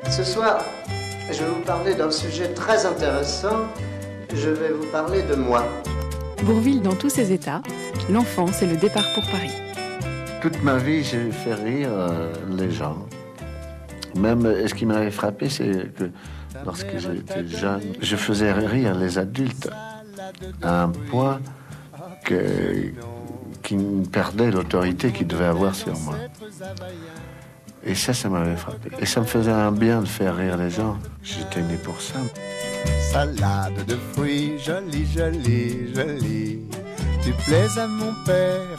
Ce soir, je vais vous parler d'un sujet très intéressant. Je vais vous parler de moi. Bourvil dans tous ses états, l'enfance et le départ pour Paris. Toute ma vie, j'ai fait rire les gens. Même, ce qui m'avait frappé, c'est que lorsque j'étais jeune, je faisais rire les adultes à un point qu'ils perdaient l'autorité qu'ils devaient avoir sur moi. Et ça m'avait frappé. Et ça me faisait un bien de faire rire les gens. J'étais né pour ça. Salade de fruits, jolie, jolie, jolie. Tu plais à mon père,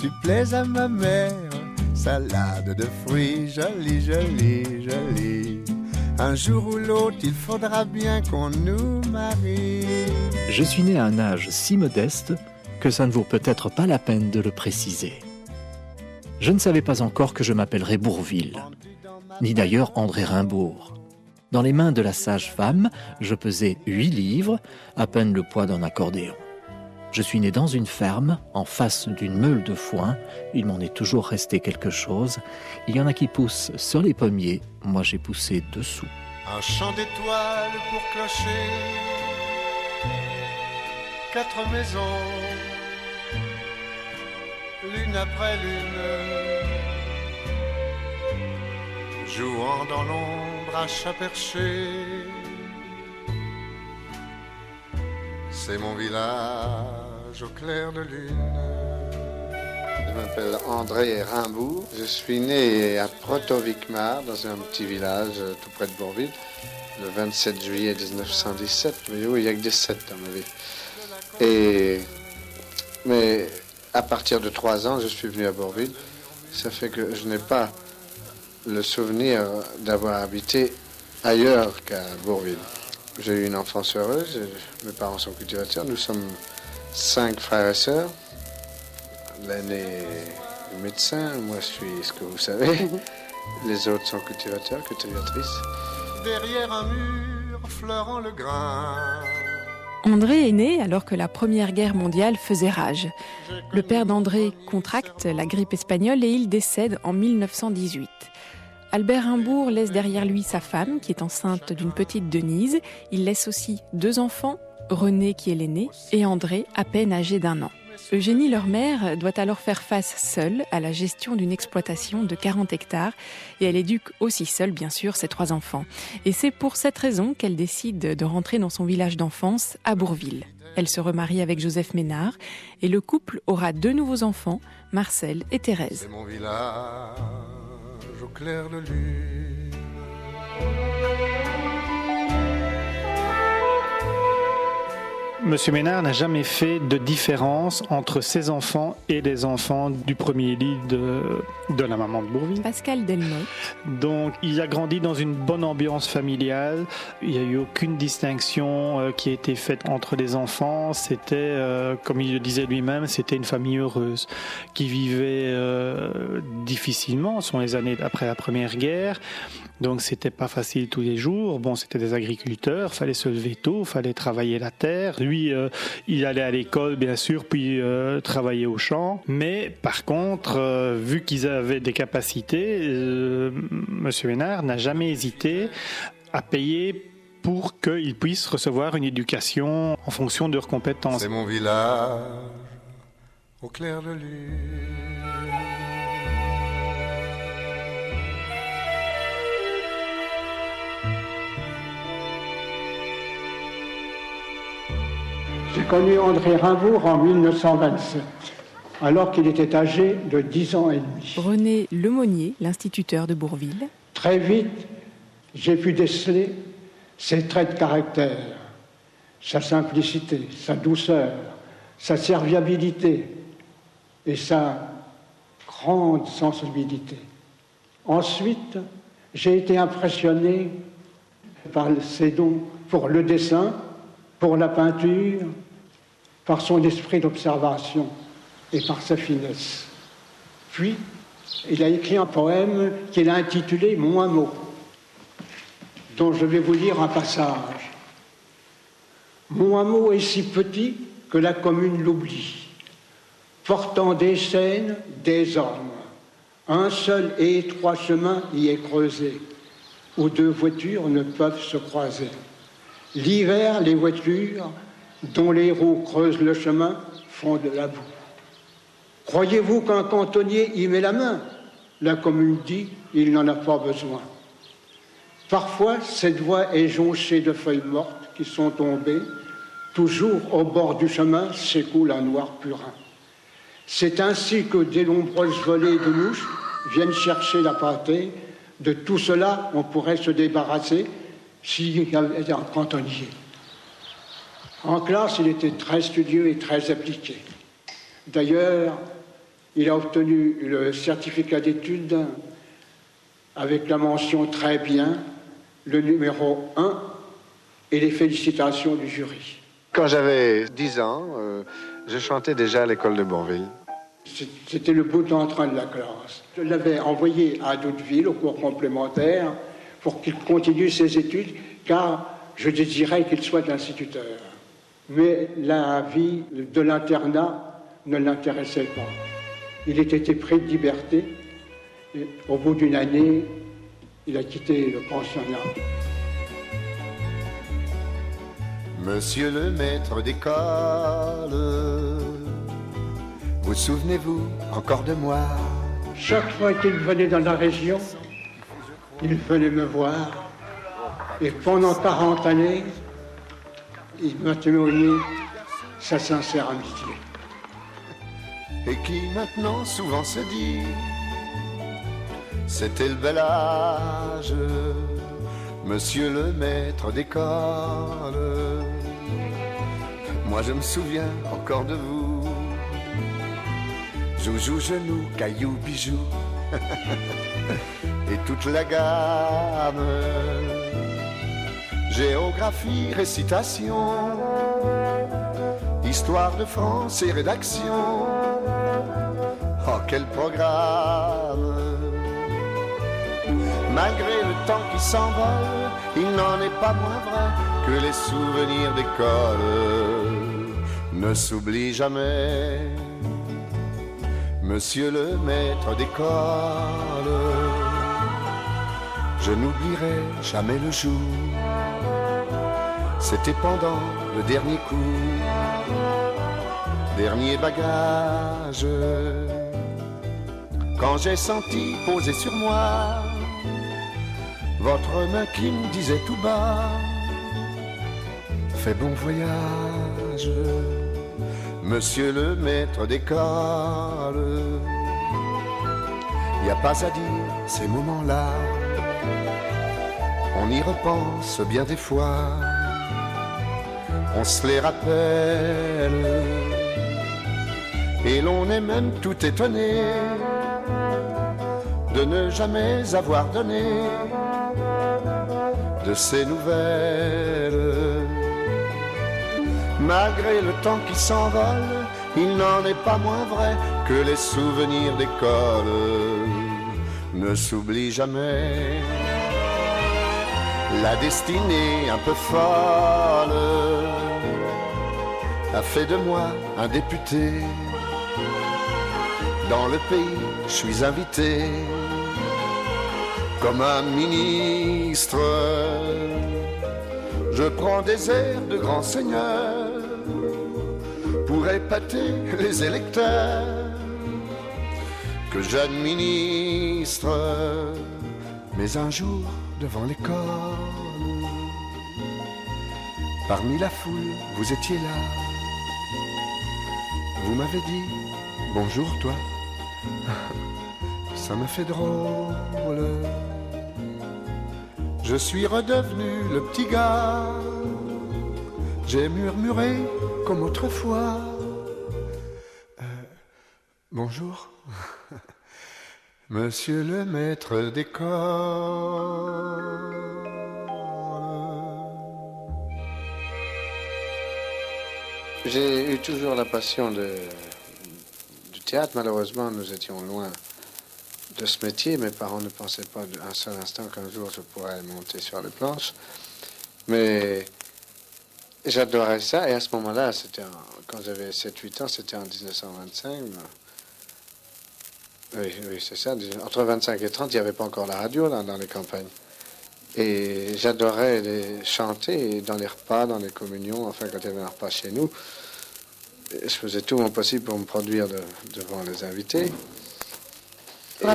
tu plais à ma mère. Salade de fruits, jolie, jolie, jolie. Un jour ou l'autre, il faudra bien qu'on nous marie. Je suis né à un âge si modeste que ça ne vaut peut-être pas la peine de le préciser. Je ne savais pas encore que je m'appellerais Bourvil, ni d'ailleurs André Rimbaud. Dans les mains de la sage-femme, je pesais 8 livres, à peine le poids d'un accordéon. Je suis né dans une ferme, en face d'une meule de foin. Il m'en est toujours resté quelque chose. Il y en a qui poussent sur les pommiers, moi j'ai poussé dessous. Un chant d'étoiles pour clocher, 4 maisons, l'une après l'une, jouant dans l'ombre à chat perché. C'est mon village au clair de lune. Je m'appelle André Rimbaud. Je suis né à Protovicmar, dans un petit village tout près de Bourvil, le 27 juillet 1917. Mais oui, il n'y a que des 7 dans ma vie. Mais à partir de 3 ans, je suis venu à Bourvil. Ça fait que je n'ai pas le souvenir d'avoir habité ailleurs qu'à Bourvil. J'ai eu une enfance heureuse. Mes parents sont cultivateurs. Nous sommes 5 frères et sœurs. L'aîné est médecin. Moi, je suis ce que vous savez. Les autres sont cultivateurs, cultivatrices. Derrière un mur, fleurant le grain. André est né alors que la Première Guerre mondiale faisait rage. Le père d'André contracte la grippe espagnole et il décède en 1918. Albert Rimbaud laisse derrière lui sa femme, qui est enceinte d'une petite Denise. Il laisse aussi 2 enfants, René qui est l'aîné, et André, à peine âgé d'1 an. Eugénie, leur mère, doit alors faire face seule à la gestion d'une exploitation de 40 hectares et elle éduque aussi seule, bien sûr, ses 3 enfants. Et c'est pour cette raison qu'elle décide de rentrer dans son village d'enfance à Bourvil. Elle se remarie avec Joseph Ménard et le couple aura 2 nouveaux enfants, Marcel et Thérèse. C'est mon village au clair de lune. Monsieur Ménard n'a jamais fait de différence entre ses enfants et les enfants du premier lit de la maman de Bourvil. Pascal Delmotte. Donc, il a grandi dans une bonne ambiance familiale. Il n'y a eu aucune distinction qui a été faite entre les enfants. C'était, comme il le disait lui-même, c'était une famille heureuse qui vivait difficilement. Ce sont les années après la Première Guerre. Donc, c'était pas facile tous les jours. Bon, c'était des agriculteurs. Fallait se lever tôt, fallait travailler la terre. Lui, il allait à l'école, bien sûr, puis travailler au champ. Mais par contre, vu qu'ils avaient des capacités, Monsieur Ménard n'a jamais hésité à payer pour qu'ils puissent recevoir une éducation en fonction de leurs compétences. C'est mon village au clair de lune. J'ai connu André Rimbaud en 1927, alors qu'il était âgé de 10 ans et demi. René Lemonnier, l'instituteur de Bourvil. Très vite, j'ai pu déceler ses traits de caractère, sa simplicité, sa douceur, sa serviabilité et sa grande sensibilité. Ensuite, j'ai été impressionné par ses dons pour le dessin, pour la peinture, par son esprit d'observation et par sa finesse. Puis, il a écrit un poème qu'il a intitulé « Moins mot », dont je vais vous lire un passage. « Moins mot est si petit que la commune l'oublie, portant des scènes, des hommes. Un seul et étroit chemin y est creusé. où deux voitures ne peuvent se croiser. L'hiver, les voitures, dont les roues creusent le chemin, font de la boue. Croyez-vous qu'un cantonnier y met la main? La commune dit, il n'en a pas besoin. Parfois, cette voie est jonchée de feuilles mortes qui sont tombées. Toujours au bord du chemin s'écoule un noir purin. C'est ainsi que des nombreuses volées de mouches viennent chercher la pâtée. De tout cela, on pourrait se débarrasser s'il y avait un cantonnier. En classe, il était très studieux et très appliqué. D'ailleurs, il a obtenu le certificat d'études avec la mention très bien, le numéro 1 et les félicitations du jury. Quand j'avais 10 ans, je chantais déjà à l'école de Bourvil. C'était le bout en train de la classe. Je l'avais envoyé à Douteville au cours complémentaire pour qu'il continue ses études, car je désirais qu'il soit instituteur. Mais la vie de l'internat ne l'intéressait pas. Il était pris de liberté et au bout d'une année, il a quitté le pensionnat. Monsieur le maître d'école, vous souvenez-vous encore de moi? Chaque fois qu'il venait dans la région, il venait me voir. Et pendant 40 années, il m'a témoigné sa sincère amitié. Et qui maintenant souvent se dit, c'était le bel âge, monsieur le maître d'école. Moi je me souviens encore de vous, joujou, genou, caillou, bijou, et toute la gamme, géographie, récitation, histoire de France et rédaction. Oh, quel programme! Malgré le temps qui s'envole, il n'en est pas moins vrai que les souvenirs d'école ne s'oublient jamais. Monsieur le maître d'école, je n'oublierai jamais le jour. C'était pendant le dernier cours, dernier bagage, quand j'ai senti poser sur moi votre main qui me disait tout bas, fais bon voyage, monsieur le maître d'école. Y a pas à dire ces moments-là, on y repense bien des fois, on se les rappelle, et l'on est même tout étonné de ne jamais avoir donné de ces nouvelles. Malgré le temps qui s'envole, il n'en est pas moins vrai que les souvenirs d'école ne s'oublient jamais. La destinée un peu folle a fait de moi un député. Dans le pays, je suis invité comme un ministre. Je prends des airs de grand seigneur pour épater les électeurs que j'administre. Mais un jour, devant l'école, parmi la foule, vous étiez là. Vous m'avez dit bonjour toi. Ça me fait drôle. Je suis redevenu le petit gars. J'ai murmuré comme autrefois. Bonjour, monsieur le maître d'école. J'ai eu toujours la passion du théâtre. Malheureusement, nous étions loin de ce métier. Mes parents ne pensaient pas un seul instant qu'un jour je pourrais monter sur les planches. Mais j'adorais ça. Et à ce moment-là, quand j'avais 7-8 ans, c'était en 1925. Oui, c'est ça. Entre 25 et 30, il n'y avait pas encore la radio là, dans les campagnes. Et j'adorais les chanter dans les repas, dans les communions, enfin quand il y avait un repas chez nous. Je faisais tout mon possible pour me produire devant les invités.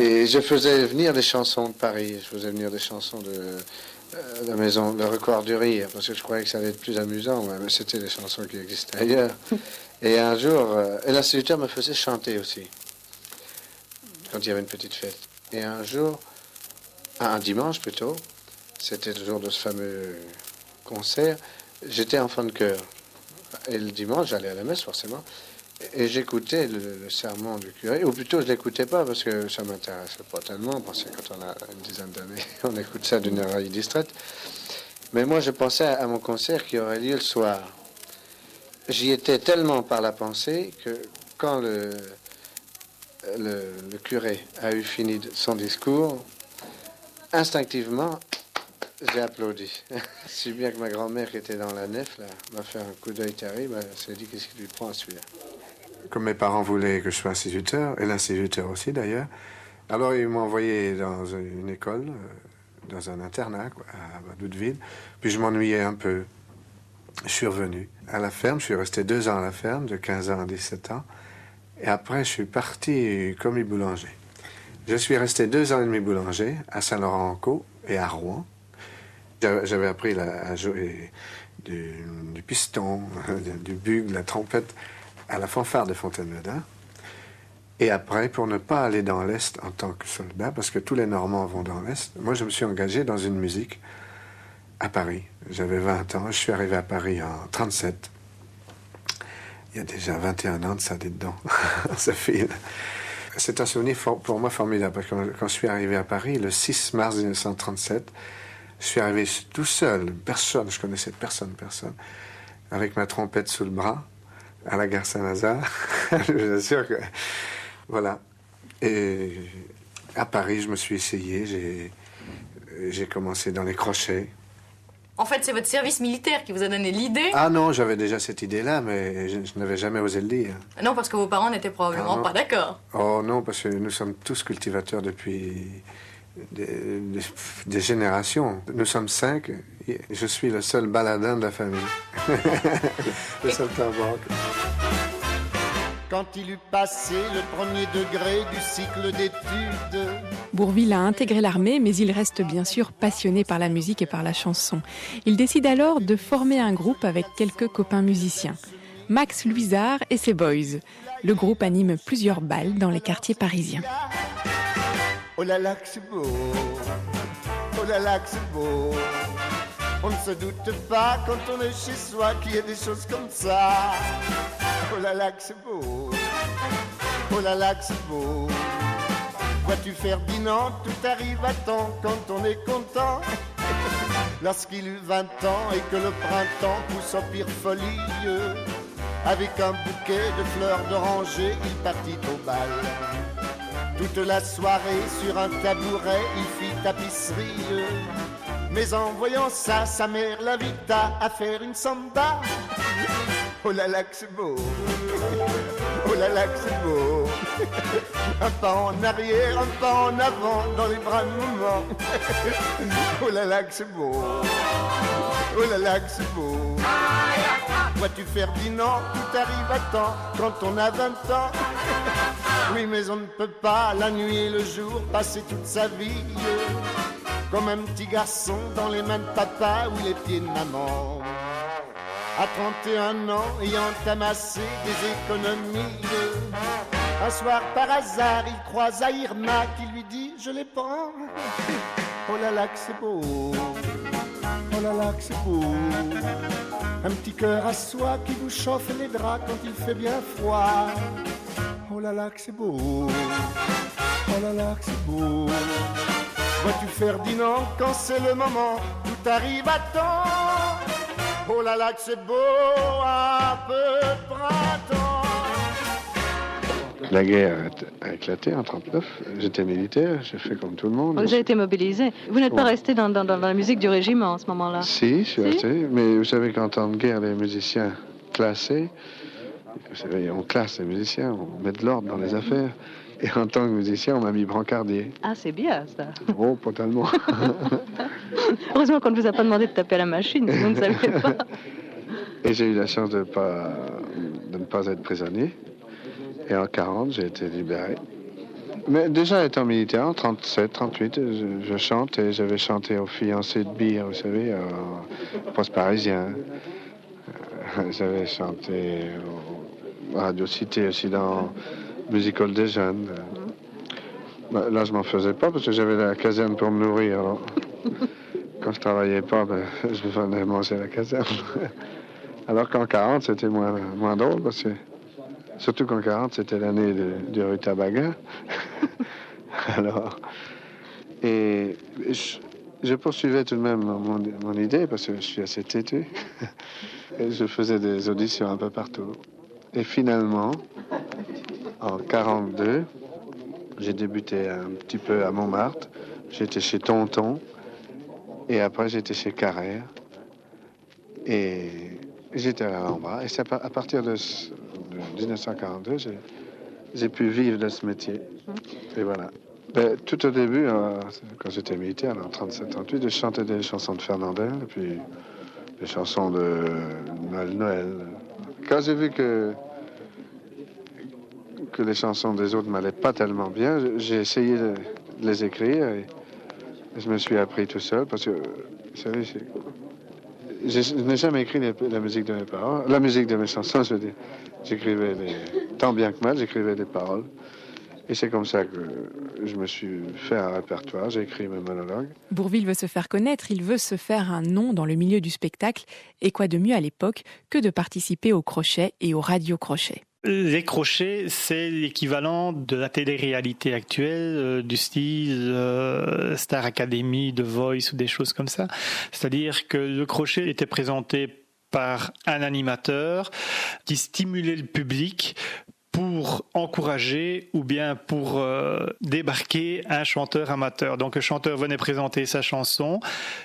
Et je faisais venir des chansons de Paris, je faisais venir des chansons de la maison, le Record du Rire, parce que je croyais que ça allait être plus amusant, mais c'était des chansons qui existaient ailleurs. Et un jour, et l'instituteur me faisait chanter aussi, quand il y avait une petite fête. Et un jour, un dimanche plutôt, c'était le jour de ce fameux concert, j'étais enfant de chœur. Et le dimanche, j'allais à la messe forcément, et j'écoutais le sermon du curé, ou plutôt je l'écoutais pas parce que ça m'intéressait pas tellement, parce que quand on a une dizaine d'années, on écoute ça d'une oreille distraite. Mais moi, je pensais à mon concert qui aurait lieu le soir. J'y étais tellement par la pensée que quand le curé a eu fini son discours, instinctivement, j'ai applaudi. Si bien que ma grand-mère qui était dans la nef, là, m'a fait un coup d'œil terrible, elle s'est dit qu'est-ce qui lui prend à celui-là. Comme mes parents voulaient que je sois instituteur, et l'instituteur aussi d'ailleurs, alors ils m'ont envoyé dans une école, dans un internat quoi, à Wadouville, puis je m'ennuyais un peu. Je suis revenu à la ferme, je suis resté 2 ans à la ferme, de 15 ans à 17 ans, et après je suis parti commis boulanger. Je suis resté 2 ans et demi boulanger à Saint-Laurent-en-Caux et à Rouen. J'avais appris à jouer du piston, du bugle, la trompette à la fanfare de Fontaine-Medin. Et après, pour ne pas aller dans l'Est en tant que soldat, parce que tous les Normands vont dans l'Est, moi je me suis engagé dans une musique à Paris. J'avais 20 ans, je suis arrivé à Paris en 1937. Il y a déjà 21 ans de ça, dites-donc. Ça file. C'est un souvenir pour moi formidable, parce que quand je suis arrivé à Paris, le 6 mars 1937, je suis arrivé tout seul, personne, je connaissais personne, avec ma trompette sous le bras, à la gare Saint-Lazare. Je vous assure que... Voilà. Et à Paris, je me suis essayé, j'ai commencé dans les crochets. En fait, c'est votre service militaire qui vous a donné l'idée? Ah non, j'avais déjà cette idée-là, mais je n'avais jamais osé le dire. Non, parce que vos parents n'étaient probablement pas d'accord. Oh non, parce que nous sommes tous cultivateurs depuis des générations. Nous sommes 5, et je suis le seul baladin de la famille. Le seul tambour. Quand il eut passé le premier degré du cycle d'études. Bourvil a intégré l'armée, mais il reste bien sûr passionné par la musique et par la chanson. Il décide alors de former un groupe avec quelques copains musiciens. Max Luisard et ses Boys. Le groupe anime plusieurs bals dans les quartiers parisiens. Oh là là que c'est beau, oh là là que c'est beau. On ne se doute pas quand on est chez soi qu'il y a des choses comme ça. Oh là là que c'est beau, oh là là que c'est beau. Vois-tu Ferdinand, tout arrive à temps quand on est content. Lorsqu'il eut 20 ans et que le printemps pousse en pire folie, avec un bouquet de fleurs d'oranger, il partit au bal. Toute la soirée sur un tabouret, il fit tapisserie. Mais en voyant ça, sa mère l'invita à faire une samba. Oh là là que c'est beau, oh là là que c'est beau. Un pas en arrière, un pas en avant, dans les bras de maman. Oh là là que c'est beau, oh là là que c'est beau. Vois-tu Ferdinand, tout arrive à temps quand on a 20 ans. Oui, mais on ne peut pas la nuit et le jour passer toute sa vie comme un petit garçon dans les mains de papa ou les pieds de maman. À 31 ans, ayant amassé des économies, un soir par hasard, il croise Irma qui lui dit « Je les prends ». Oh là là que c'est beau, oh là là que c'est beau. Un petit cœur à soi qui vous chauffe les draps quand il fait bien froid. Oh là là que c'est beau, oh là là que c'est beau. Vois-tu Ferdinand, quand c'est le moment, tout arrive à temps. Oh là là que c'est beau, un peu de printemps. La guerre a éclaté en 1939. J'étais militaire, j'ai fait comme tout le monde. Vous avez été mobilisé. Vous n'êtes pas resté dans la musique du régiment en ce moment-là? Si, je suis resté. Mais vous savez qu'en temps de guerre, les musiciens classés, vous savez, on classe les musiciens, on met de l'ordre dans les affaires. Et en tant que musicien, on m'a mis brancardier. Ah, c'est bien ça. Oh, pas tellement. Heureusement qu'on ne vous a pas demandé de taper à la machine, vous ne saviez pas. Et j'ai eu la chance de ne pas être prisonnier. Et en 40, j'ai été libéré. Mais déjà étant militaire, en 37, 38, je chantais. J'avais chanté aux fiancés de Beer, vous savez, au poste parisien. J'avais chanté au Radio Cité aussi dans Musical des jeunes. Là, je m'en faisais pas parce que j'avais la caserne pour me nourrir. Alors, quand je travaillais pas, je venais manger à la caserne. Alors qu'en 40, c'était moins drôle parce que surtout qu'en 40, c'était l'année du Rutabaga. Alors, et je poursuivais tout de même mon idée parce que je suis assez têtu. Et je faisais des auditions un peu partout. Et finalement, en 42, j'ai débuté un petit peu à Montmartre. J'étais chez Tonton. Et après, j'étais chez Carrère. Et j'étais à l'Alhambra. Et c'est à partir de 1942, j'ai pu vivre de ce métier. Et voilà. Tout au début, quand j'étais militaire, en 37-38, je chantais des chansons de Fernandel, et puis des chansons de Noël. Quand j'ai vu que les chansons des autres m'allaient pas tellement bien, j'ai essayé de les écrire, et je me suis appris tout seul, parce que, vous savez, je n'ai jamais écrit la musique de mes paroles, la musique de mes chansons, je veux dire. J'écrivais tant bien que mal, j'écrivais des paroles. Et c'est comme ça que je me suis fait un répertoire, j'ai écrit mes monologues. Bourvil veut se faire connaître, il veut se faire un nom dans le milieu du spectacle. Et quoi de mieux à l'époque que de participer au crochet et au radio-crochet. Les crochets, c'est l'équivalent de la télé-réalité actuelle, du style Star Academy, The Voice ou des choses comme ça. C'est-à-dire que le crochet était présenté par un animateur qui stimulait le public pour encourager ou bien pour débarquer un chanteur amateur. Donc le chanteur venait présenter sa chanson.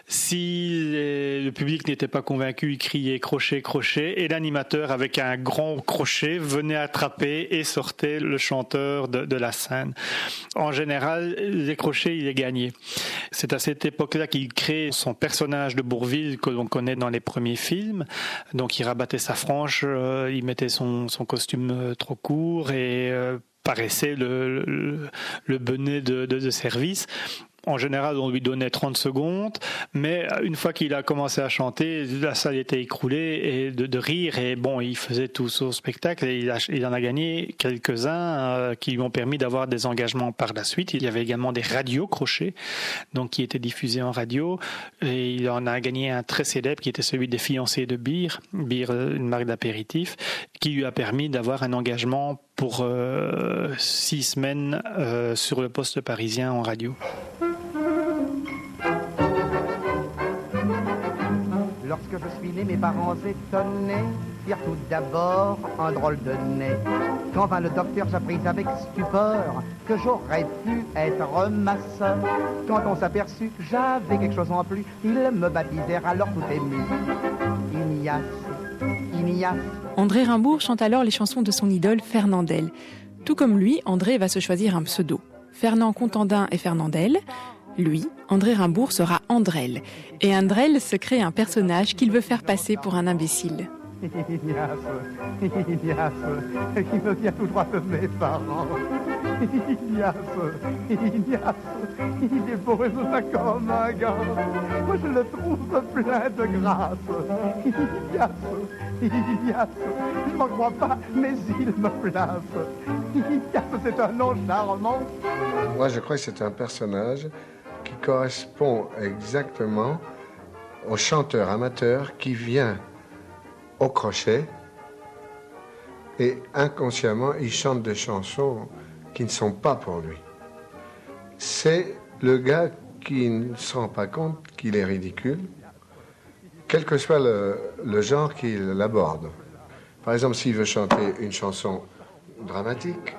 Si le public n'était pas convaincu, il criait crochet, crochet, et l'animateur avec un grand crochet venait attraper et sortait le chanteur de la scène. En général, les crochets, il les gagnait. C'est à cette époque-là qu'il crée son personnage de Bourvil que l'on connaît dans les premiers films. Donc il rabattait sa frange, il mettait son costume trop court, et paraissait le bonnet de service. En général, on lui donnait 30 secondes, mais une fois qu'il a commencé à chanter, la salle était écroulée et de rire, et bon, il faisait tout son spectacle, et il en a gagné quelques-uns qui lui ont permis d'avoir des engagements par la suite. Il y avait également des radios crochets, donc qui étaient diffusés en radio, et il en a gagné un très célèbre qui était celui des fiancés de Beer, une marque d'apéritif, qui lui a permis d'avoir un engagement pour 6 semaines sur le poste parisien en radio. Lorsque je suis né, mes parents étonnés firent tout d'abord un drôle de nez. Quand vint le docteur, j'appris avec stupeur que j'aurais pu être masseur. Quand on s'aperçut que j'avais quelque chose en plus, ils me baptisèrent alors tout ému. Ignace, Ignace. André Rimbourg chante alors les chansons de son idole Fernandel. Tout comme lui, André va se choisir un pseudo. Fernand Contandin et Fernandel. Lui, André Rimbourg, sera Andrel. Et Andrel se crée un personnage qu'il veut faire passer pour un imbécile. Ignace, qui me vient tout droit de mes parents. Ignace, il est beau et ça comme un gars. Moi je le trouve plein de grâce. Ignace, je m'en crois pas, mais il me place. Ignace, c'est un nom charmant. Moi je crois que c'est un personnage qui correspond exactement au chanteur amateur qui vient au crochet et inconsciemment il chante des chansons qui ne sont pas pour lui. C'est le gars qui ne se rend pas compte qu'il est ridicule, quel que soit le genre qu'il aborde. Par exemple, s'il veut chanter une chanson dramatique,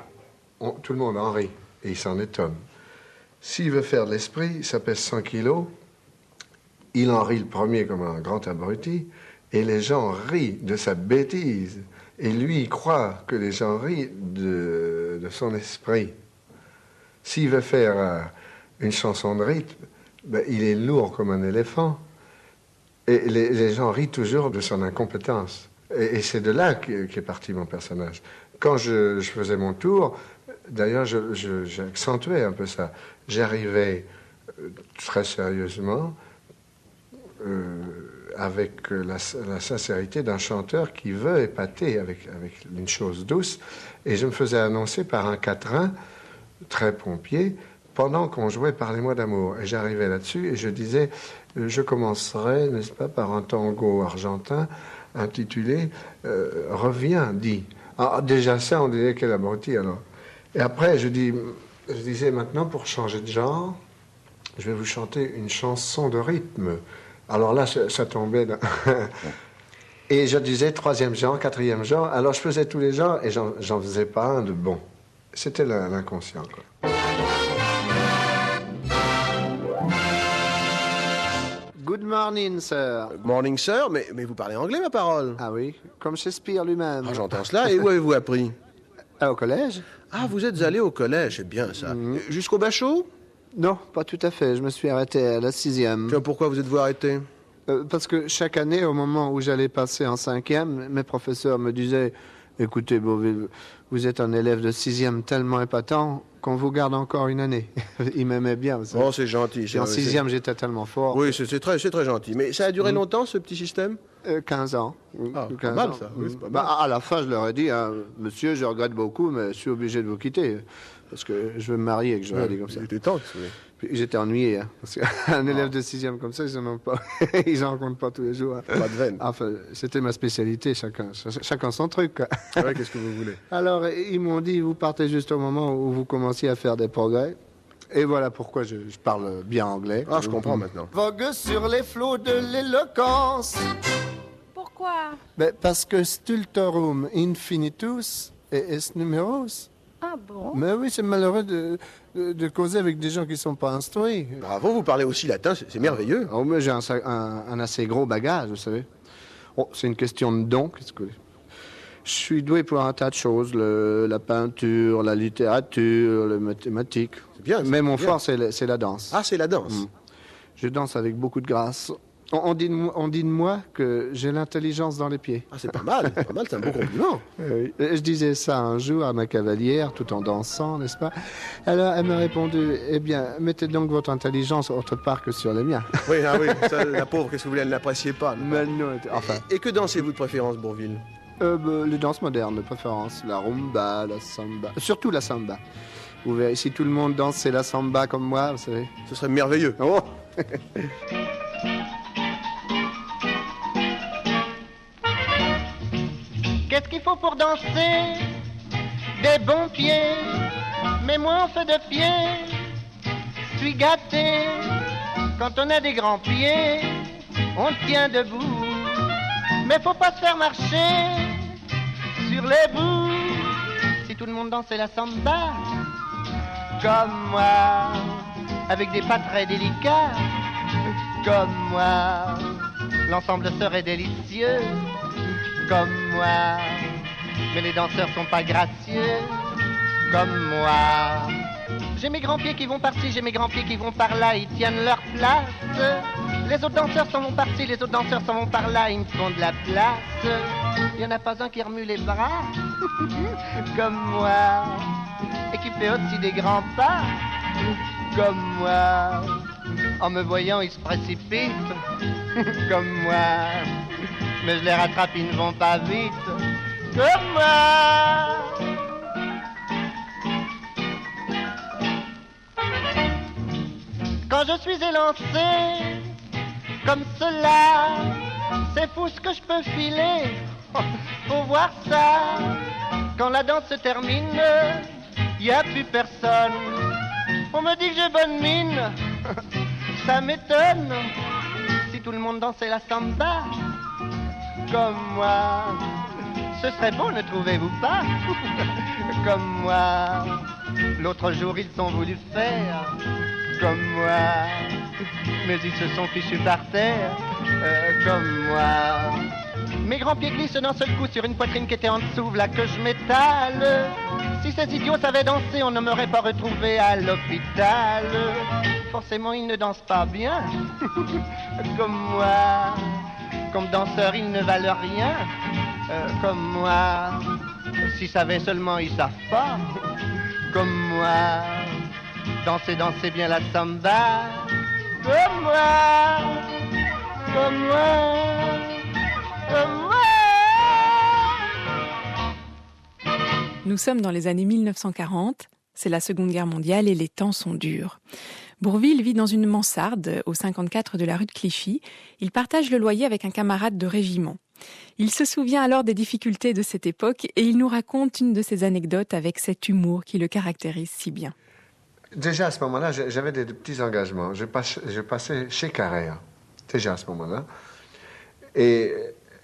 tout le monde en rit et il s'en étonne. S'il veut faire de l'esprit, ça pèse 100 kilos, il en rit le premier comme un grand abruti, et les gens rient de sa bêtise. Et lui, il croit que les gens rient de son esprit. S'il veut faire une chanson de rythme, il est lourd comme un éléphant. Et les gens rient toujours de son incompétence. Et c'est de là qu'est parti mon personnage. Quand je faisais mon tour, d'ailleurs, j'accentuais un peu ça. J'arrivais très sérieusement, avec la sincérité d'un chanteur qui veut épater avec une chose douce. Et je me faisais annoncer par un quatrain très pompier pendant qu'on jouait Parlez-moi d'amour. Et j'arrivais là-dessus et je disais, je commencerai, n'est-ce pas, par un tango argentin intitulé Reviens, dis. Ah, déjà ça, on disait quel abruti alors. Et après, je disais maintenant, pour changer de genre, je vais vous chanter une chanson de rythme. Alors là, ça tombait. Et je disais 3e genre, 4e genre. Alors je faisais tous les genres et j'en faisais pas un de bon. C'était l'inconscient, quoi. Good morning, sir. Good morning, sir. Mais vous parlez anglais, ma parole. Ah oui, comme Shakespeare lui-même. Ah, j'entends cela. Et où avez-vous appris? Au collège. Ah, vous êtes allé au collège, c'est bien ça. Jusqu'au bachot? Non, pas tout à fait. Je me suis arrêté à la 6e. Pourquoi vous êtes-vous arrêté? Parce que chaque année, au moment où j'allais passer en 5e, mes professeurs me disaient « Écoutez, Bourvil, vous êtes un élève de 6e tellement épatant qu'on vous garde encore une année. » Ils m'aimaient bien. Vous savez. Oh, c'est gentil. Et en 6e, j'étais tellement fort. Oui, c'est très gentil. Mais ça a duré longtemps, ce petit système? 15 ans. Ah, 15 pas mal, ans. ça. Oui, c'est pas mal. À la fin, je leur ai dit, hein, monsieur, je regrette beaucoup, mais je suis obligé de vous quitter. Parce que je veux me marier, que je leur ai dit comme ça. Il était temps, Puis j'étais ennuyé. Hein, parce qu'un élève de 6e comme ça, ils n'en ont pas. Ils n'en rencontrent pas tous les jours. Hein. Pas de veine. Enfin, c'était ma spécialité, chacun son truc. Quoi. Ouais, qu'est-ce que vous voulez? Alors, ils m'ont dit, vous partez juste au moment où vous commenciez à faire des progrès. Et voilà pourquoi je parle bien anglais. Ah, je comprends maintenant. Vogue sur les flots de l'éloquence. Pourquoi? Parce que stultorum infinitus est numerus. Ah bon? Mais oui, c'est malheureux de causer avec des gens qui ne sont pas instruits. Bravo, vous parlez aussi latin, c'est merveilleux. Oh, mais j'ai un assez gros bagage, vous savez. Oh, c'est une question de don. Je suis doué pour un tas de choses, la peinture, la littérature, les mathématiques. C'est bien. Mais mon fort, c'est la danse. Ah, c'est la danse. Je danse avec beaucoup de grâce. On dit de moi que j'ai l'intelligence dans les pieds. Ah, c'est pas mal, c'est un beau compliment. Oui. Je disais ça un jour à ma cavalière, tout en dansant, n'est-ce pas? Alors, elle m'a répondu, eh bien, mettez donc votre intelligence autre part que sur les miens. Oui, ça, la pauvre, qu'est-ce que vous voulez, elle ne l'appréciait pas. Mais non, enfin... Et que dansez-vous de préférence, Bourvil? Les danses modernes de préférence, la rumba, la samba, surtout la samba. Vous verrez, si tout le monde danse, c'est la samba comme moi, vous savez. Ce serait merveilleux. Oh. Qu'est-ce qu'il faut pour danser? Des bons pieds, mais moins on fait de pieds. Je suis gâté, quand on a des grands pieds, on tient debout. Mais faut pas se faire marcher sur les bouts. Si tout le monde dansait la samba, comme moi, avec des pas très délicats, comme moi, l'ensemble serait délicieux. Comme moi, mais les danseurs sont pas gracieux, comme moi. J'ai mes grands pieds qui vont par-ci, j'ai mes grands pieds qui vont par-là, ils tiennent leur place. Les autres danseurs s'en vont par-ci, les autres danseurs s'en vont par-là, ils me font de la place. Il y en a pas un qui remue les bras, comme moi, et qui fait aussi des grands pas, comme moi. En me voyant, ils se précipitent, comme moi. Mais je les rattrape, ils ne vont pas vite, comme moi. Quand je suis élancé, comme cela, c'est fou ce que je peux filer. Faut voir ça. Quand la danse se termine, y a plus personne. On me dit que j'ai bonne mine, ça m'étonne. Si tout le monde dansait la samba, comme moi, ce serait beau, ne trouvez-vous pas? Comme moi, l'autre jour ils ont voulu faire comme moi, mais ils se sont fichus par terre, comme moi. Mes grands pieds glissent d'un seul coup sur une poitrine qui était en dessous, là que je m'étale. Si ces idiots savaient danser, on ne m'aurait pas retrouvé à l'hôpital. Forcément, ils ne dansent pas bien, comme moi. Comme danseurs, ils ne valent rien, comme moi. S'ils savaient seulement, ils savent pas. Comme moi, danser, danser bien la samba. Comme moi, comme moi, comme moi. Nous sommes dans les années 1940, c'est la Seconde Guerre mondiale et les temps sont durs. Bourvil vit dans une mansarde au 54 de la rue de Clichy. Il partage le loyer avec un camarade de régiment. Il se souvient alors des difficultés de cette époque et il nous raconte une de ses anecdotes avec cet humour qui le caractérise si bien. Déjà à ce moment-là, j'avais des petits engagements. Je passais chez Carrère, déjà à ce moment-là. Et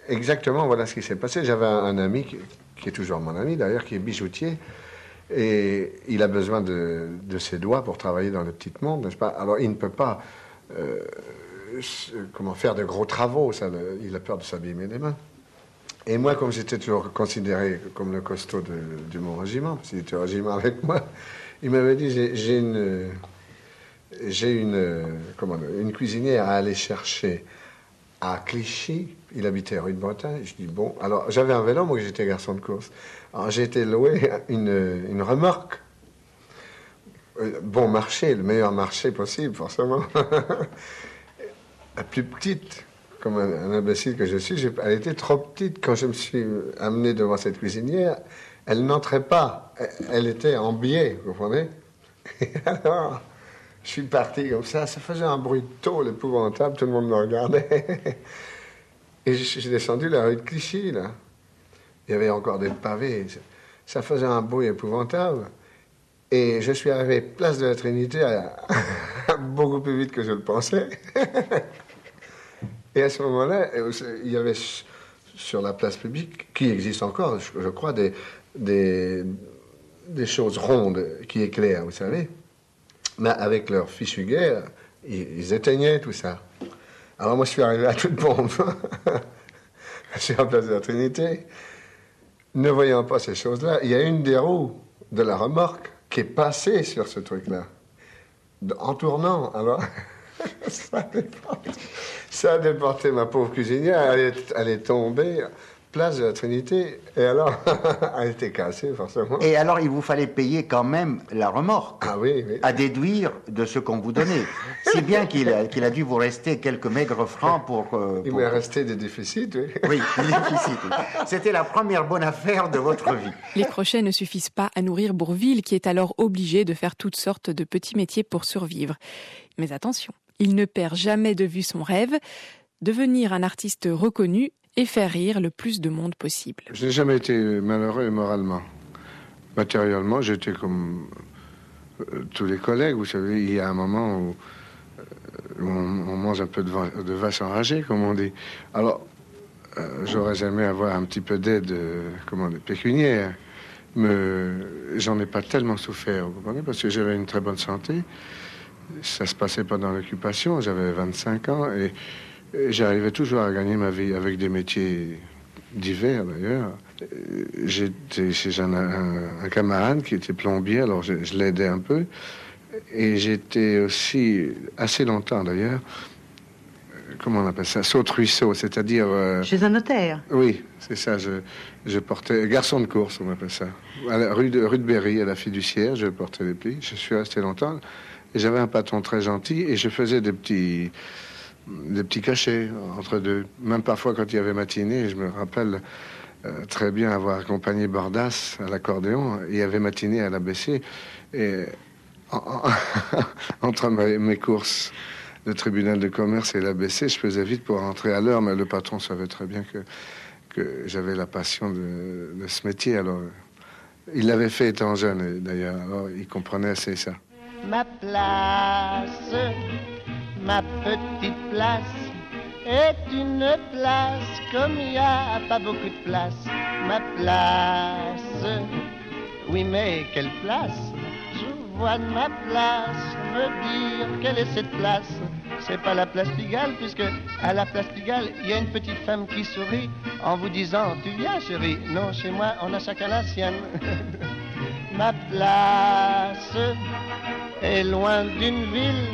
exactement, voilà ce qui s'est passé. J'avais un ami, qui est toujours mon ami d'ailleurs, qui est bijoutier. Et il a besoin de ses doigts pour travailler dans le petit monde, n'est-ce pas? Alors il ne peut pas faire de gros travaux, il a peur de s'abîmer les mains. Et moi, comme j'étais toujours considéré comme le costaud de mon régiment, parce qu'il était au régiment avec moi, il m'avait dit j'ai une cuisinière à aller chercher à Clichy. Il habitait rue de Bretagne. Je dis bon, alors j'avais un vélo, moi j'étais garçon de course. Alors j'ai été louer une remorque. Bon marché, le meilleur marché possible, forcément. La plus petite, comme un imbécile que je suis, elle était trop petite. Quand je me suis amené devant cette cuisinière, elle n'entrait pas. Elle était en biais, vous comprenez? Et alors, je suis parti comme ça faisait un bruit de tôle épouvantable, tout le monde me regardait. Et je suis descendu la rue de Clichy, là. Il y avait encore des pavés. Ça faisait un bruit épouvantable. Et je suis arrivé place de la Trinité beaucoup plus vite que je le pensais. Et à ce moment-là, il y avait sur la place publique, qui existe encore, je crois, des choses rondes qui éclairent, vous savez. Mais avec leur fichu guerre, ils éteignaient tout ça. Alors moi, je suis arrivé à toute bombe. Sur la place de la Trinité. Ne voyant pas ces choses-là, il y a une des roues de la remorque qui est passée sur ce truc-là. En tournant, alors, ça a déporté ma pauvre cuisinière. Elle est tombée, place de la Trinité, et alors, elle était cassée, forcément. Et alors, il vous fallait payer quand même la remorque. Ah oui, oui. À déduire de ce qu'on vous donnait. Si bien qu'il a dû vous rester quelques maigres francs pour... Il m'est resté des déficits, oui. Oui, des déficits. Oui. C'était la première bonne affaire de votre vie. Les crochets ne suffisent pas à nourrir Bourvil, qui est alors obligé de faire toutes sortes de petits métiers pour survivre. Mais attention, il ne perd jamais de vue son rêve, devenir un artiste reconnu et faire rire le plus de monde possible. Je n'ai jamais été malheureux moralement. Matériellement, j'étais comme tous les collègues. Vous savez, il y a un moment où on mange un peu de vache enragée, comme on dit. Alors, j'aurais aimé avoir un petit peu d'aide, pécuniaire. Mais j'en ai pas tellement souffert, vous comprenez, parce que j'avais une très bonne santé. Ça se passait pendant l'occupation, j'avais 25 ans, et j'arrivais toujours à gagner ma vie avec des métiers divers, d'ailleurs. J'étais chez un camarade qui était plombier, alors je l'aidais un peu. Et j'étais aussi, assez longtemps d'ailleurs, comment on appelle ça, saute-ruisseau, c'est-à-dire... Chez un notaire? Oui, c'est ça, je portais... Garçon de course, on appelle ça. À la rue de Berry, à la Fiduciaire, je portais les plis. Je suis resté longtemps. Et j'avais un patron très gentil et je faisais des petits cachets entre deux. Même parfois quand il y avait matinée, je me rappelle très bien avoir accompagné Bordas à l'accordéon. Il y avait matinée à l'ABC. Et entre mes courses de tribunal de commerce et l'ABC, je faisais vite pour rentrer à l'heure, mais le patron savait très bien que j'avais la passion de ce métier. Alors, il l'avait fait étant jeune, d'ailleurs. Alors, il comprenait assez ça. Ma place, ma petite place, est une place comme il n'y a pas beaucoup de place. Ma place, oui mais quelle place? Je vois ma place, veut dire quelle est cette place? C'est pas la place Pigalle, puisque à la place Pigalle, il y a une petite femme qui sourit en vous disant tu viens chérie. Non, chez moi on a chacun la sienne. Ma place est loin d'une ville,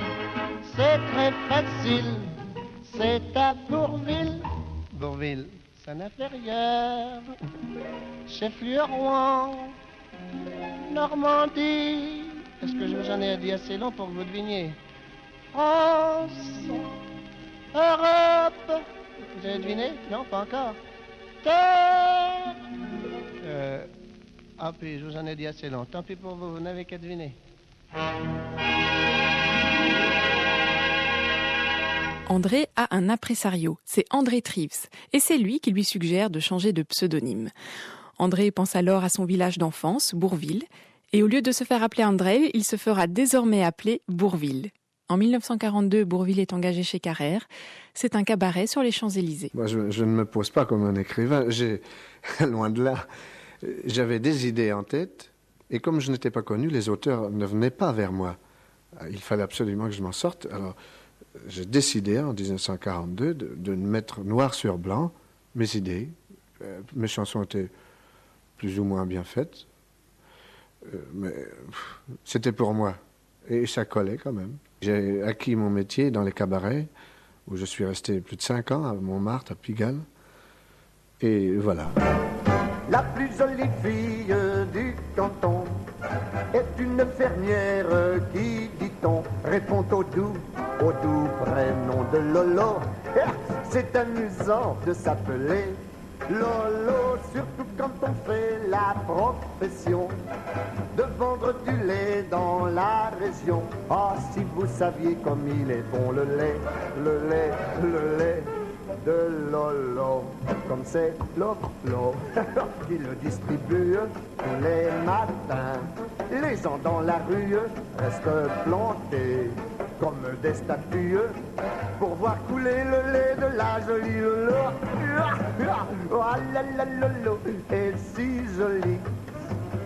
c'est très facile, c'est à Bourvil Bourville, ça n'a fait rien. Chef-lieu Rouen, Normandie. Est-ce que j'en ai dit assez long pour que vous deviniez? France, Europe. Vous avez deviné? Non, pas encore. Terre. Ah, puis je vous en ai dit assez long. Tant pis pour vous, vous n'avez qu'à deviner. André a un impresario, c'est André Trives, et c'est lui qui lui suggère de changer de pseudonyme. André pense alors à son village d'enfance, Bourville, et au lieu de se faire appeler André, il se fera désormais appeler Bourville. En 1942, Bourville est engagé chez Carrère. C'est un cabaret sur les Champs-Élysées. Moi, je ne me pose pas comme un écrivain. Loin de là. J'avais des idées en tête, et comme je n'étais pas connu, les auteurs ne venaient pas vers moi. Il fallait absolument que je m'en sorte. Alors, j'ai décidé en 1942 de mettre noir sur blanc mes idées. Mes chansons étaient plus ou moins bien faites, mais c'était pour moi, et ça collait quand même. J'ai acquis mon métier dans les cabarets, où je suis resté plus de 5 ans, à Montmartre, à Pigalle, et voilà. La plus jolie fille du canton est une fermière qui, dit-on, répond au doux prénom de Lolo. C'est amusant de s'appeler Lolo, surtout quand on fait la profession de vendre du lait dans la région. Ah, si vous saviez comme il est bon le lait de Lolo, comme c'est Lolo qui le distribue tous les matins. Les gens dans la rue restent plantés comme des statues pour voir couler le lait de la jolie Lolo. Oh la la Lolo est si jolie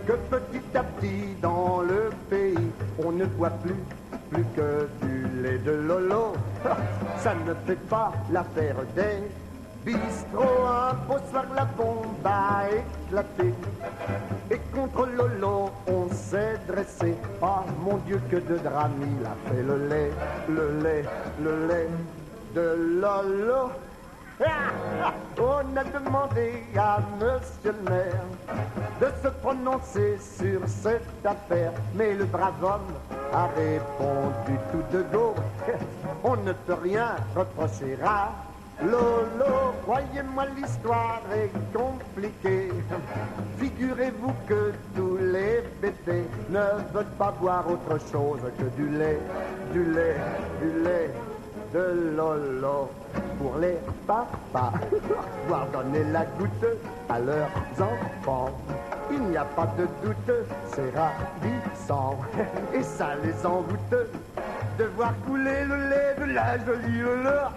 que petit à petit dans le pays on ne voit plus que du lait de Lolo. Ça ne fait pas l'affaire des bistrots. Un beau soir la bombe a éclaté et contre Lolo on s'est dressé. Ah mon Dieu, que de drame il a fait le lait de Lolo. On a demandé à monsieur le maire de se prononcer sur cette affaire, mais le brave homme a répondu tout de go. On ne peut rien reprocher à Lolo. Croyez-moi, l'histoire est compliquée. Figurez-vous que tous les bébés ne veulent pas boire autre chose que du lait de Lolo. Pour les papas, voir donner la goutte à leurs enfants, il n'y a pas de doute, c'est ravissant. Et ça les envoûte de voir couler le lait de la jolie Lolo.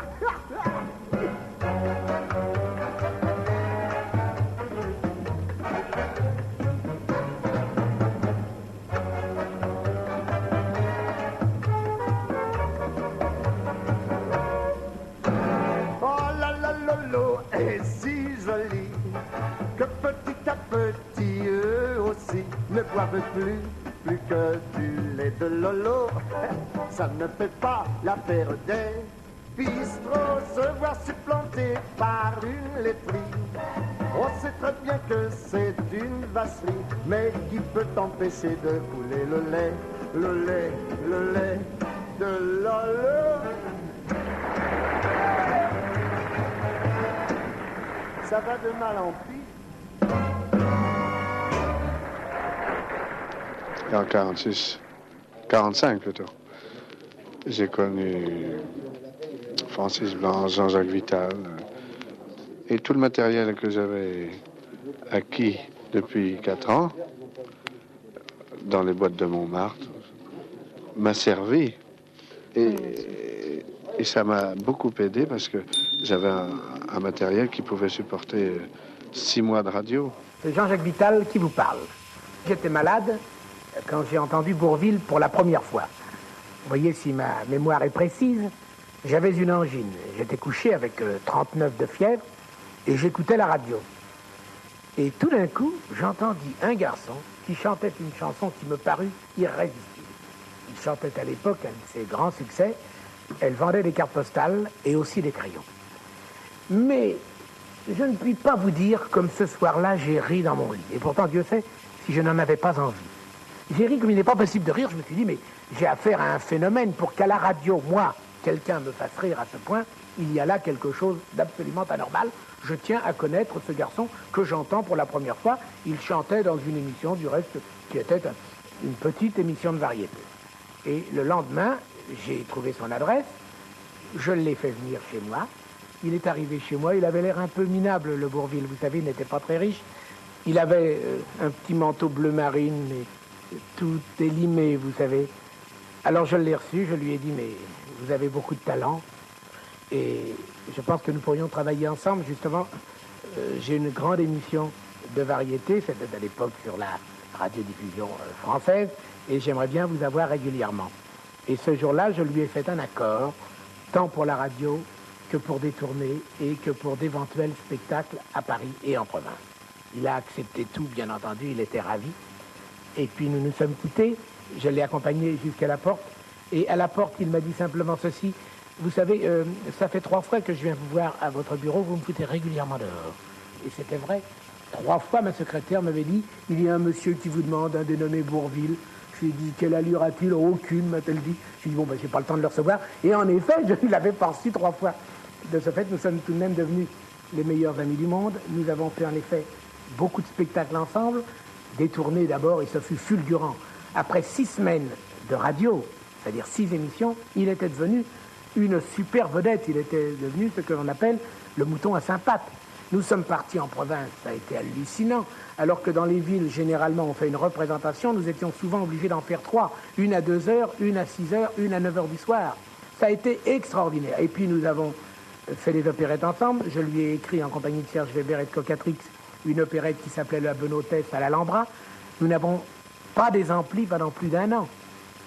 Est si jolie que petit à petit eux aussi ne boivent plus que du lait de Lolo. Ça ne fait pas l'affaire des bistrots, se voir supplanté par une laiterie. On sait très bien que c'est une vacherie, mais qui peut empêcher de couler le lait de Lolo. Ça va de mal en pis. En 46, 45 plutôt. J'ai connu Francis Blanche, Jean-Jacques Vital, et tout le matériel que j'avais acquis depuis 4 ans dans les boîtes de Montmartre m'a servi. Et ça m'a beaucoup aidé parce que j'avais un matériel qui pouvait supporter 6 mois de radio. C'est Jean-Jacques Vital qui vous parle. J'étais malade quand j'ai entendu Bourville pour la première fois. Vous voyez si ma mémoire est précise. J'avais une angine. J'étais couché avec 39 de fièvre et j'écoutais la radio. Et tout d'un coup, j'entendis un garçon qui chantait une chanson qui me parut irrésistible. Il chantait à l'époque un de ses grands succès. Elle vendait des cartes postales et aussi des crayons. Mais Je ne puis pas vous dire comme ce soir-là j'ai ri dans mon lit. Et pourtant, Dieu sait si je n'en avais pas envie. J'ai ri comme il n'est pas possible de rire. Je me suis dit, mais j'ai affaire à un phénomène. Pour qu'à la radio, moi, quelqu'un me fasse rire à ce point, il y a là quelque chose d'absolument anormal. Je tiens à connaître ce garçon que j'entends pour la première fois. Il chantait dans une émission, du reste, qui était une petite émission de variété. Et le lendemain, j'ai trouvé son adresse. Je l'ai fait venir chez moi. Il est arrivé chez moi. Il avait l'air un peu minable, le Bourvil. Vous savez, il n'était pas très riche. Il avait un petit manteau bleu marine, mais tout élimé, vous savez. Alors je l'ai reçu, je lui ai dit, mais vous avez beaucoup de talent et je pense que nous pourrions travailler ensemble, justement. J'ai une grande émission de variété, c'était à l'époque sur la radiodiffusion française, et j'aimerais bien vous avoir régulièrement. Et ce jour-là, je lui ai fait un accord, tant pour la radio que pour des tournées et que pour d'éventuels spectacles à Paris et en province. Il a accepté tout, bien entendu, il était ravi. Et puis nous nous sommes quittés, je l'ai accompagné jusqu'à la porte, et à la porte, il m'a dit simplement ceci, vous savez, ça fait 3 fois que je viens vous voir à votre bureau, vous me foutez régulièrement dehors. Et c'était vrai. 3 fois, ma secrétaire m'avait dit, il y a un monsieur qui vous demande, un dénommé Bourvil. Je lui ai dit, quelle allure a-t-il? Aucune, m'a-t-elle dit. Je lui ai dit, bon, ben, j'ai pas le temps de le recevoir. Et en effet, je l'avais reçu 3 fois. De ce fait, nous sommes tout de même devenus les meilleurs amis du monde. Nous avons fait en effet beaucoup de spectacles ensemble, des tournées d'abord, et ce fut fulgurant. Après 6 semaines de radio, c'est-à-dire 6 émissions, il était devenu une super vedette. Il était devenu ce que l'on appelle le mouton à 5 pattes. Nous sommes partis en province, ça a été hallucinant. Alors que dans les villes, généralement, on fait une représentation, nous étions souvent obligés d'en faire 3. Une à 2 heures, une à 6 heures, une à 9 heures du soir. Ça a été extraordinaire. Et puis nous avons fait des opérettes ensemble. Je lui ai écrit en compagnie de Serge Weber et de Cocatrix une opérette qui s'appelait La Benotesse à l'Alhambra. Nous n'avons pas des amplis pendant plus d'1 an.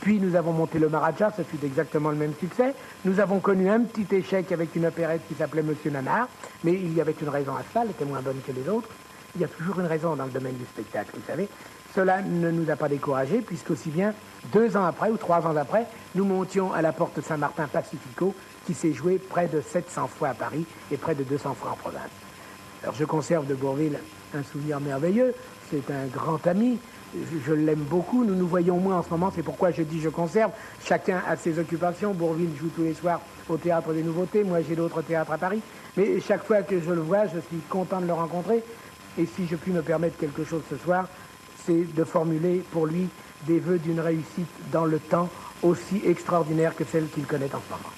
Puis nous avons monté le Maharaja, ce fut exactement le même succès. Nous avons connu un petit échec avec une opérette qui s'appelait Monsieur Nanar, mais il y avait une raison à ça, elle était moins bonne que les autres. Il y a toujours une raison dans le domaine du spectacle, vous savez. Cela ne nous a pas découragés, puisqu'aussi bien 2 ans après ou 3 ans après, nous montions à la Porte Saint-Martin Pacifico, qui s'est joué près de 700 fois à Paris et près de 200 fois en province. Alors je conserve de Bourvil un souvenir merveilleux, c'est un grand ami, je l'aime beaucoup, nous nous voyons moins en ce moment, c'est pourquoi je dis je conserve, chacun a ses occupations, Bourvil joue tous les soirs au Théâtre des Nouveautés, moi j'ai d'autres théâtres à Paris, mais chaque fois que je le vois, je suis content de le rencontrer, et si je puis me permettre quelque chose ce soir, c'est de formuler pour lui des vœux d'une réussite dans le temps aussi extraordinaire que celle qu'il connaît en ce moment.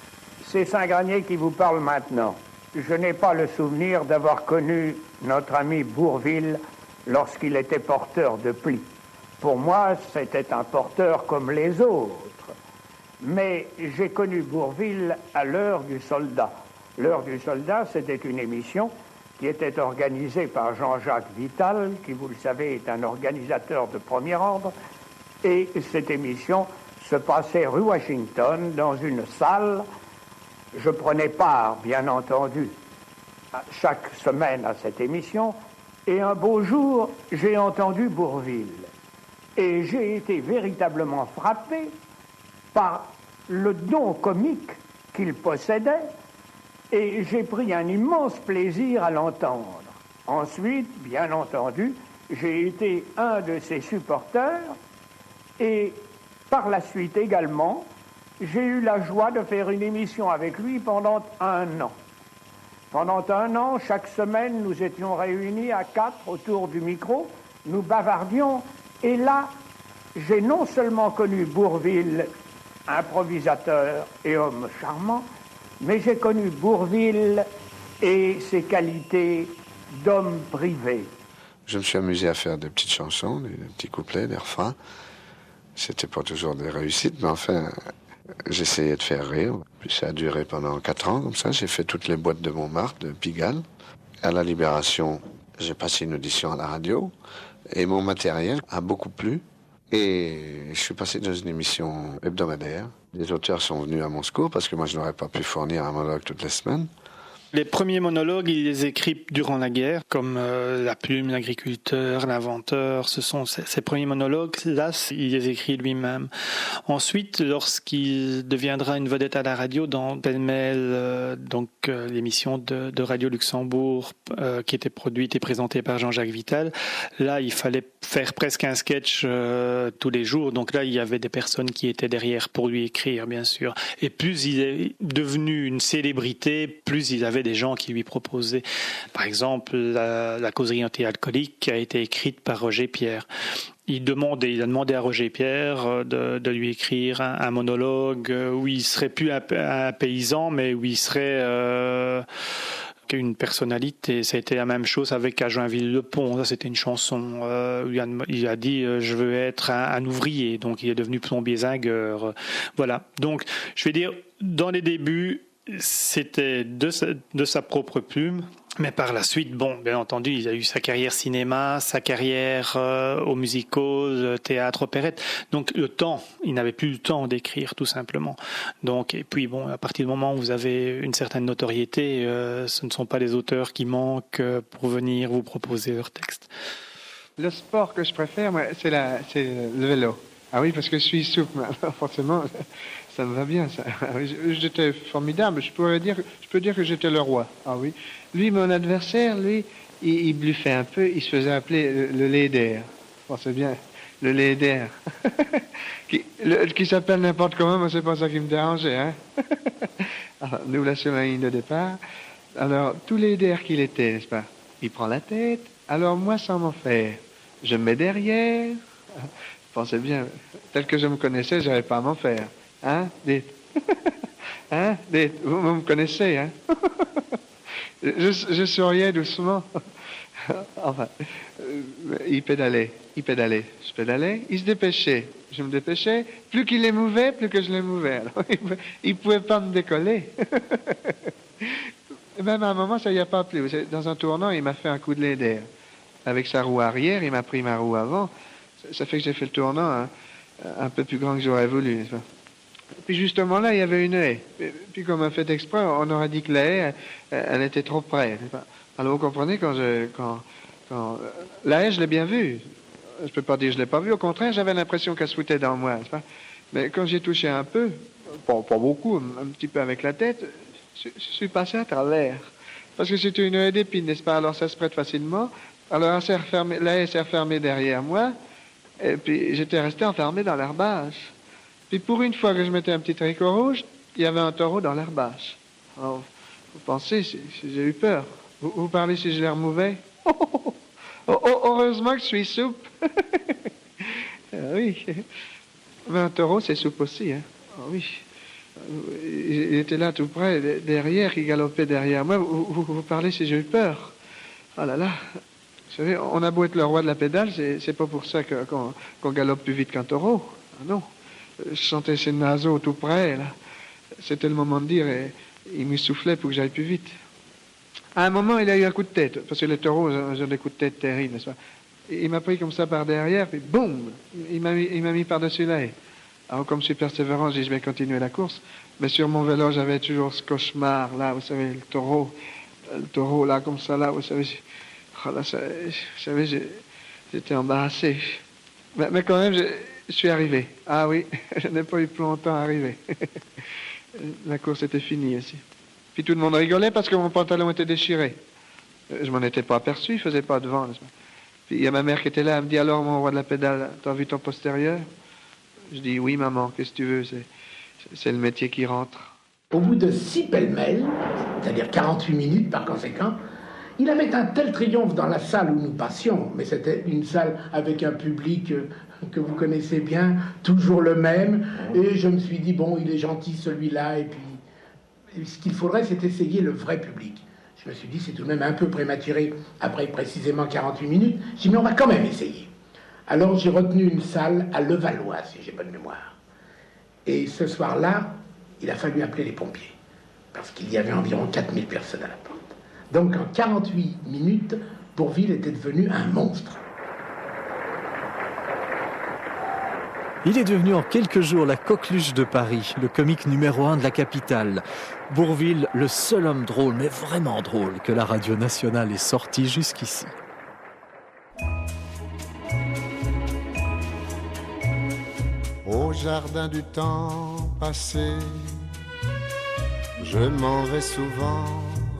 C'est Saint-Granier qui vous parle maintenant. Je n'ai pas le souvenir d'avoir connu notre ami Bourvil lorsqu'il était porteur de plis. Pour moi, c'était un porteur comme les autres. Mais j'ai connu Bourvil à l'heure du soldat. L'heure du soldat, c'était une émission qui était organisée par Jean-Jacques Vital, qui, vous le savez, est un organisateur de premier ordre. Et cette émission se passait rue Washington, dans une salle. Je prenais part, bien entendu, chaque semaine à cette émission. Et un beau jour, j'ai entendu Bourvil. Et j'ai été véritablement frappé par le don comique qu'il possédait. Et j'ai pris un immense plaisir à l'entendre. Ensuite, bien entendu, j'ai été un de ses supporters. Et par la suite également, j'ai eu la joie de faire une émission avec lui pendant 1 an. Pendant 1 an, chaque semaine, nous étions réunis à 4 autour du micro, nous bavardions, et là, j'ai non seulement connu Bourvil, improvisateur et homme charmant, mais j'ai connu Bourvil et ses qualités d'homme privé. Je me suis amusé à faire des petites chansons, des petits couplets, des refrains. C'était pas toujours des réussites, mais enfin, j'essayais de faire rire. Puis ça a duré pendant 4 ans, comme ça. J'ai fait toutes les boîtes de Montmartre, de Pigalle. À la Libération, j'ai passé une audition à la radio. Et mon matériel a beaucoup plu. Et je suis passé dans une émission hebdomadaire. Les auteurs sont venus à mon secours parce que moi, je n'aurais pas pu fournir un monologue toutes les semaines. Les premiers monologues, il les écrit durant la guerre, comme La plume, l'agriculteur, l'inventeur. Ce sont ces premiers monologues, là, il les écrit lui-même. Ensuite, lorsqu'il deviendra une vedette à la radio dans Pêle-mêle, l'émission de Radio Luxembourg, qui était produite et présentée par Jean-Jacques Vital, là, il fallait faire presque un sketch tous les jours. Donc là, il y avait des personnes qui étaient derrière pour lui écrire, bien sûr. Et plus il est devenu une célébrité, plus il avait des gens qui lui proposaient. Par exemple, la causerie anti-alcoolique qui a été écrite par Roger Pierre. Il a demandé à Roger Pierre de lui écrire un monologue où il serait plus un paysan, mais où il serait une personnalité. Ça a été la même chose avec À Joinville-le-Pont. Ça, c'était une chanson où il a dit je veux être un ouvrier. Donc, il est devenu plombier zingueur. Voilà. Donc, je vais dire, dans les débuts, c'était de sa propre plume, mais par la suite, bon, bien entendu, il a eu sa carrière cinéma, sa carrière au musical, théâtre, opérette. Donc il n'avait plus le temps d'écrire, tout simplement. Donc, et puis bon, à partir du moment où vous avez une certaine notoriété, ce ne sont pas les auteurs qui manquent pour venir vous proposer leurs textes. Le sport que je préfère, moi, c'est le vélo. Ah oui, parce que je suis souple, forcément. Ça me va bien, ça. J'étais formidable. Je peux dire que j'étais le roi. Ah oui. Lui, mon adversaire, lui, il bluffait un peu. Il se faisait appeler le Leder. Bon, c'est bien, le Leder. qui s'appelle n'importe comment, mais c'est pas ça qui me dérangeait, hein. Alors, nous, là, sur la ligne de départ. Alors, tout Leder qu'il était, n'est-ce pas? Il prend la tête. Alors, moi, sans m'en faire, je me mets derrière. Pensez bien, tel que je me connaissais, je n'avais pas à m'en faire. Hein, dites. Hein, dites. Vous me connaissez, hein. Je souriais doucement. Enfin, il pédalait. Je pédalais. Il se dépêchait. Je me dépêchais. Plus qu'il émouvait, plus que je l'émouvais. Alors, il ne pouvait pas me décoller. Et même à un moment, ça n'y a pas plu. Dans un tournant, il m'a fait un coup de lait d'air. Avec sa roue arrière, il m'a pris ma roue avant. Ça fait que j'ai fait le tournant un peu plus grand que j'aurais voulu, n'est-ce pas? Puis justement là, il y avait une haie. Puis comme un fait exprès, on aurait dit que la haie, elle était trop près, n'est-ce pas? Alors vous comprenez, quand la haie, je l'ai bien vue. Je peux pas dire que je l'ai pas vue. Au contraire, j'avais l'impression qu'elle se foutait dans moi, n'est-ce pas? Mais quand j'ai touché un peu, pas beaucoup, un petit peu avec la tête, je suis passé à travers. Parce que c'était une haie d'épines, n'est-ce pas? Alors ça se prête facilement. Alors la haie s'est refermée derrière moi. Et puis j'étais resté enfermé dans l'herbage. Puis pour une fois que je mettais un petit tricot rouge, il y avait un taureau dans l'herbage. Alors, vous pensez, j'ai eu peur. Vous parlez si je les remouvais? Heureusement que je suis souple. Oui. Mais un taureau, c'est souple aussi, hein. Ah oui. Il était là tout près, derrière, il galopait derrière moi. Vous parlez si j'ai eu peur. Oh là là. Vous savez, on a beau être le roi de la pédale, c'est pas pour ça qu'on galope plus vite qu'un taureau. Ah non. Je sentais ses naseaux tout près, là. C'était le moment de dire, et il me soufflait pour que j'aille plus vite. À un moment, il a eu un coup de tête, parce que les taureaux ont des coups de tête terribles, n'est-ce pas? Il m'a pris comme ça par derrière, puis boum! Il m'a mis par-dessus la haie. Alors, comme je suis persévérant, je dis, je vais continuer la course. Mais sur mon vélo, j'avais toujours ce cauchemar, là, vous savez, le taureau, là, comme ça, là, vous savez... Oh là, vous savez, j'étais embarrassé. Mais quand même, je suis arrivé. Ah oui, je n'ai pas eu plus longtemps à arriver. La course était finie aussi. Puis tout le monde rigolait parce que mon pantalon était déchiré. Je m'en étais pas aperçu, il faisait pas de vent. Puis il y a ma mère qui était là, elle me dit, alors mon roi de la pédale, t'as vu ton postérieur? Je dis, oui maman, qu'est-ce que tu veux, c'est le métier qui rentre. Au bout de 6 pêle-mêle, c'est-à-dire 48 minutes par conséquent, il avait un tel triomphe dans la salle où nous passions, mais c'était une salle avec un public que vous connaissez bien, toujours le même, et je me suis dit, bon, il est gentil celui-là, et puis ce qu'il faudrait, c'est essayer le vrai public. Je me suis dit, c'est tout de même un peu prématuré, après précisément 48 minutes, j'ai dit, mais on va quand même essayer. Alors j'ai retenu une salle à Levallois, si j'ai bonne mémoire. Et ce soir-là, il a fallu appeler les pompiers, parce qu'il y avait environ 4000 personnes à la porte. Donc en 48 minutes, Bourvil était devenu un monstre. Il est devenu en quelques jours la coqueluche de Paris, le comique numéro 1 de la capitale. Bourvil, le seul homme drôle, mais vraiment drôle, que la radio nationale ait sorti jusqu'ici. Au jardin du temps passé, je m'en vais souvent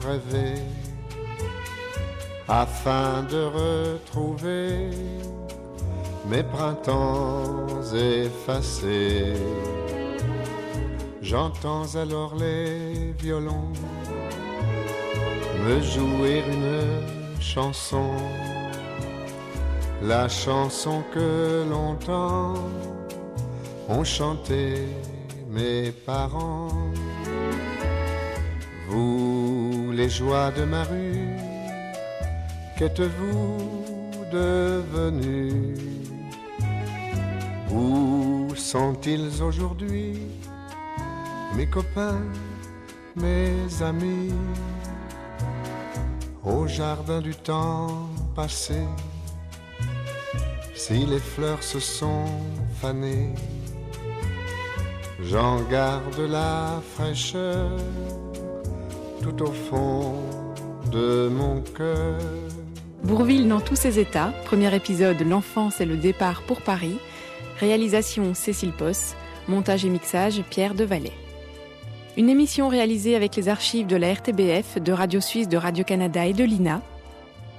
rêver, afin de retrouver mes printemps effacés. J'entends alors les violons me jouer une chanson, la chanson que longtemps ont chanté mes parents. Vous, les joies de ma rue, qu'êtes-vous devenus? Où sont-ils aujourd'hui, mes copains, mes amis? Au jardin du temps passé, si les fleurs se sont fanées, j'en garde la fraîcheur tout au fond de mon cœur. Bourvil dans tous ses états, premier épisode L'enfance et le départ pour Paris, réalisation Cécile Posse, montage et mixage Pierre Devalet. Une émission réalisée avec les archives de la RTBF, de Radio Suisse, de Radio-Canada et de l'INA.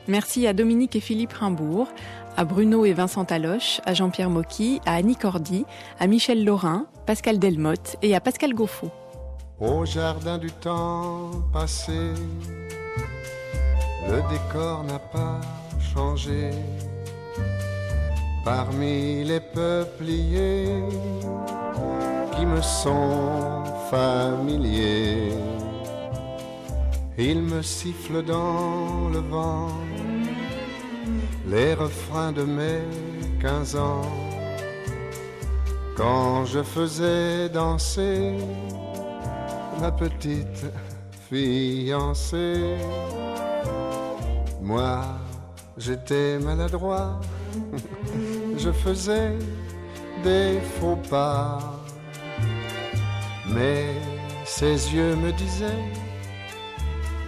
Merci à Dominique et Philippe Rimbourg, à Bruno et Vincent Taloche, à Jean-Pierre Mocky, à Annie Cordy, à Michel Laurin, Pascal Delmotte et à Pascal Gauffaut. Au jardin du temps passé, le décor n'a pas changé. Parmi les peupliers qui me sont familiers, il me siffle dans le vent les refrains de mes 15 ans, quand je faisais danser ma petite fiancée. Moi, j'étais maladroit, je faisais des faux pas, mais ses yeux me disaient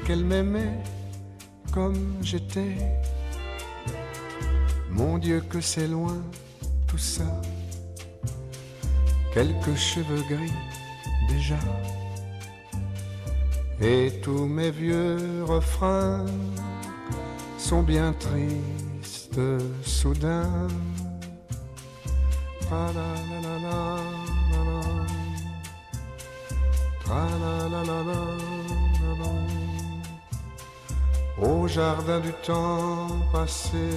qu'elle m'aimait comme j'étais. Mon Dieu que c'est loin tout ça, quelques cheveux gris déjà, et tous mes vieux refrains sont bien tristes soudain. Tra-la-la-la-la, tra-la-la-la-la. Au jardin du temps passé,